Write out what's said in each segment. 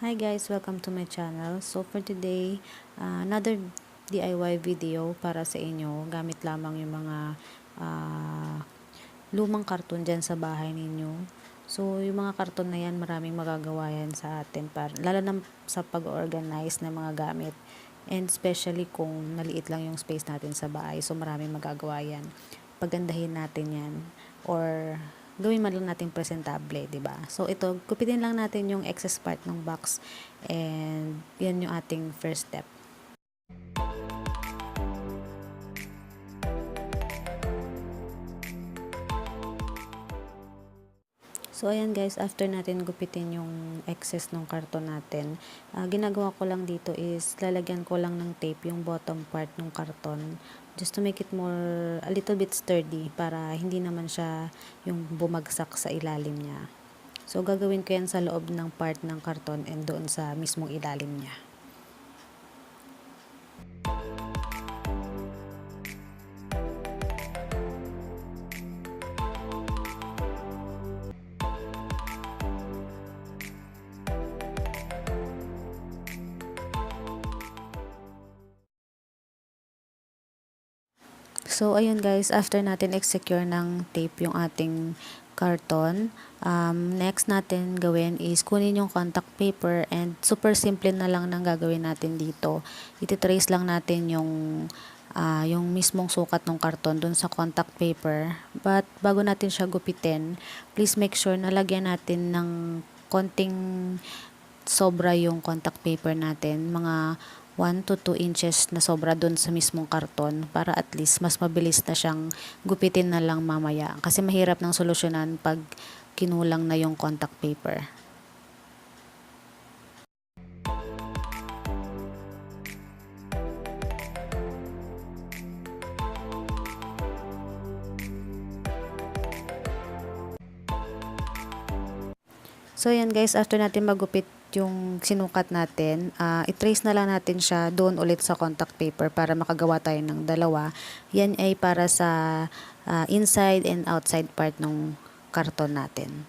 Hi guys, welcome to my channel. So for today, another DIY video para sa inyo. Gamit lamang yung mga uh, lumang karton dyan sa bahay ninyo. So yung mga karton na yan, maraming magagawa yan sa atin. Lalo na sa pag-organize ng mga gamit. And especially kung naliit lang yung space natin sa bahay. So maraming magagawa yan. Pagandahin natin yan. Or gawin man lang natin presentable, 'di ba? So ito, gupitin lang natin yung excess part ng box and yan yung ating first step. So ayan guys, after natin gupitin yung excess ng karton natin, ginagawa ko lang dito is lalagyan ko lang ng tape yung bottom part ng karton just to make it more a little bit sturdy para hindi naman siya yung bumagsak sa ilalim niya. So gagawin ko yan sa loob ng part ng karton and doon sa mismong ilalim niya. So, ayun guys, after natin execute ng tape yung ating karton, next natin gawin is kunin yung contact paper and super simple na lang nang gagawin natin dito. Iti-trace lang natin yung mismong sukat ng karton dun sa contact paper. But bago natin siya gupitin, please make sure na lagyan natin ng konting sobra yung contact paper natin, mga 1 to 2 inches na sobra dun sa mismong karton para at least mas mabilis na siyang gupitin na lang mamaya. Kasi mahirap ng solusyonan pag kinulang na yung contact paper. So yan guys, after natin magupit yung sinukat natin, i-trace na lang natin siya doon ulit sa contact paper para makagawa tayo ng dalawa. Yan ay para sa inside and outside part ng karton natin.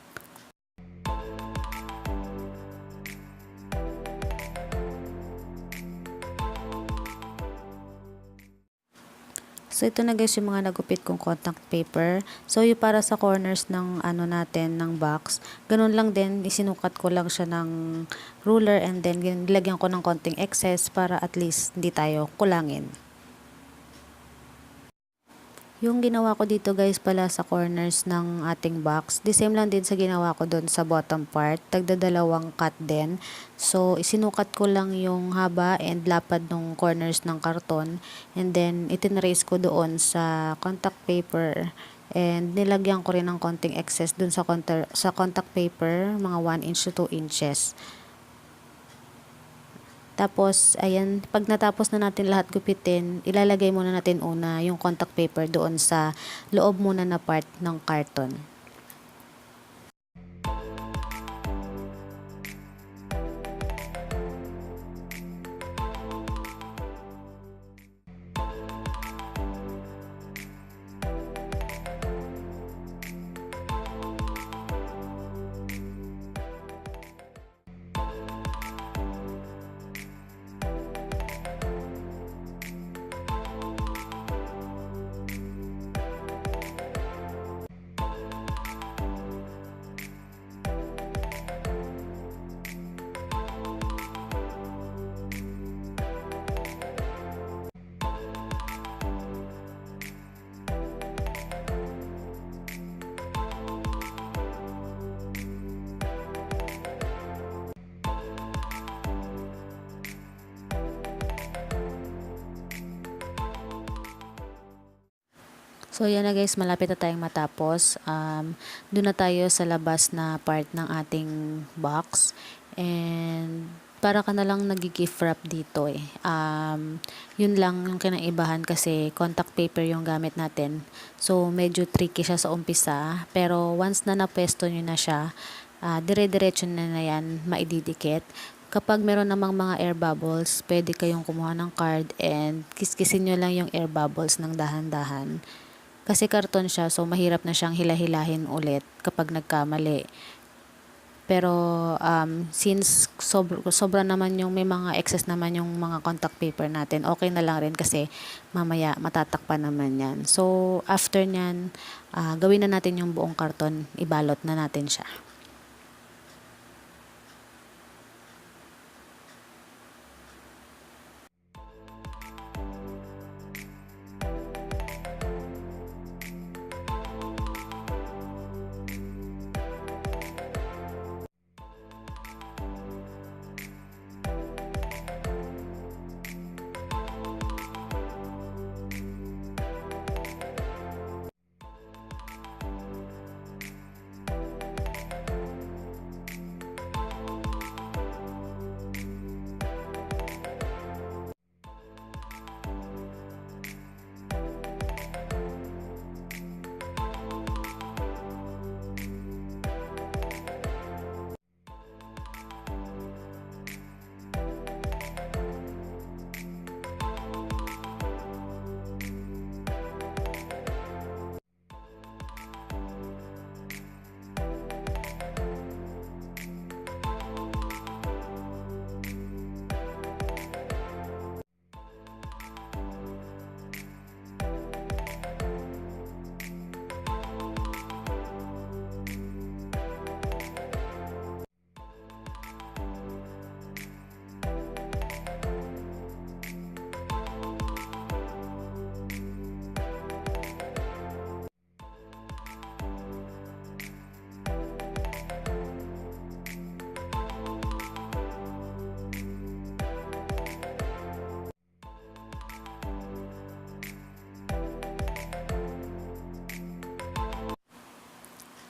So, ito na guys yung mga nagupit kong contact paper. So, yung para sa corners ng natin, ng box, ganun lang din, isinukat ko lang siya ng ruler and then nilagyan ko ng konting excess para at least hindi tayo kulangin. Yung ginawa ko dito guys pala sa corners ng ating box, the same lang din sa ginawa ko doon sa bottom part, tagdadalawang cut din. So, isinukat ko lang yung haba and lapad ng corners ng karton and then itinrace ko doon sa contact paper and nilagyan ko rin ng konting excess doon sa contact paper, mga 1 inch to 2 inches. Tapos, ayan, pag natapos na natin lahat gupitin, ilalagay muna natin una yung contact paper doon sa loob muna na part ng karton. So, yan na guys, malapit na tayong matapos. Doon na tayo sa labas na part ng ating box. And, para ka na lang nag-gift wrap dito eh. Yun lang yung kinaibahan kasi contact paper yung gamit natin. So, medyo tricky siya sa umpisa. Pero, once na napwesto nyo na siya, dire-diretso na yan, maididikit. Kapag meron namang mga air bubbles, pwede kayong kumuha ng card and kiskisin nyo lang yung air bubbles ng dahan-dahan. Kasi karton siya, so mahirap na siyang hila-hilahin ulit kapag nagkamali. Pero since sobra naman yung may mga excess naman yung mga contact paper natin, okay na lang rin kasi mamaya matatakpan naman yan. So after nyan, gawin na natin yung buong karton, ibalot na natin siya.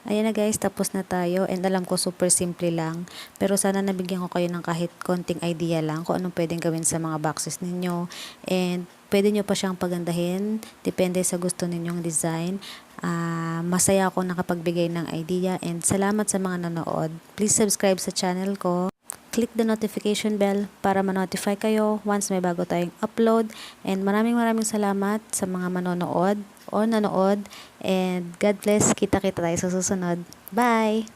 Ayan na guys, tapos na tayo and alam ko super simple lang, pero sana nabigyan ko kayo ng kahit konting idea lang kung anong pwedeng gawin sa mga boxes ninyo, and pwede nyo pa siyang pagandahin depende sa gusto ninyong design. Masaya ako nakapagbigay ng idea, and salamat sa mga nanood. Please subscribe sa channel ko. Click the notification bell para ma-notify kayo once may bago tayong upload. And maraming salamat sa mga manonood o nanood. And God bless. Kita-kita tayo sa susunod. Bye!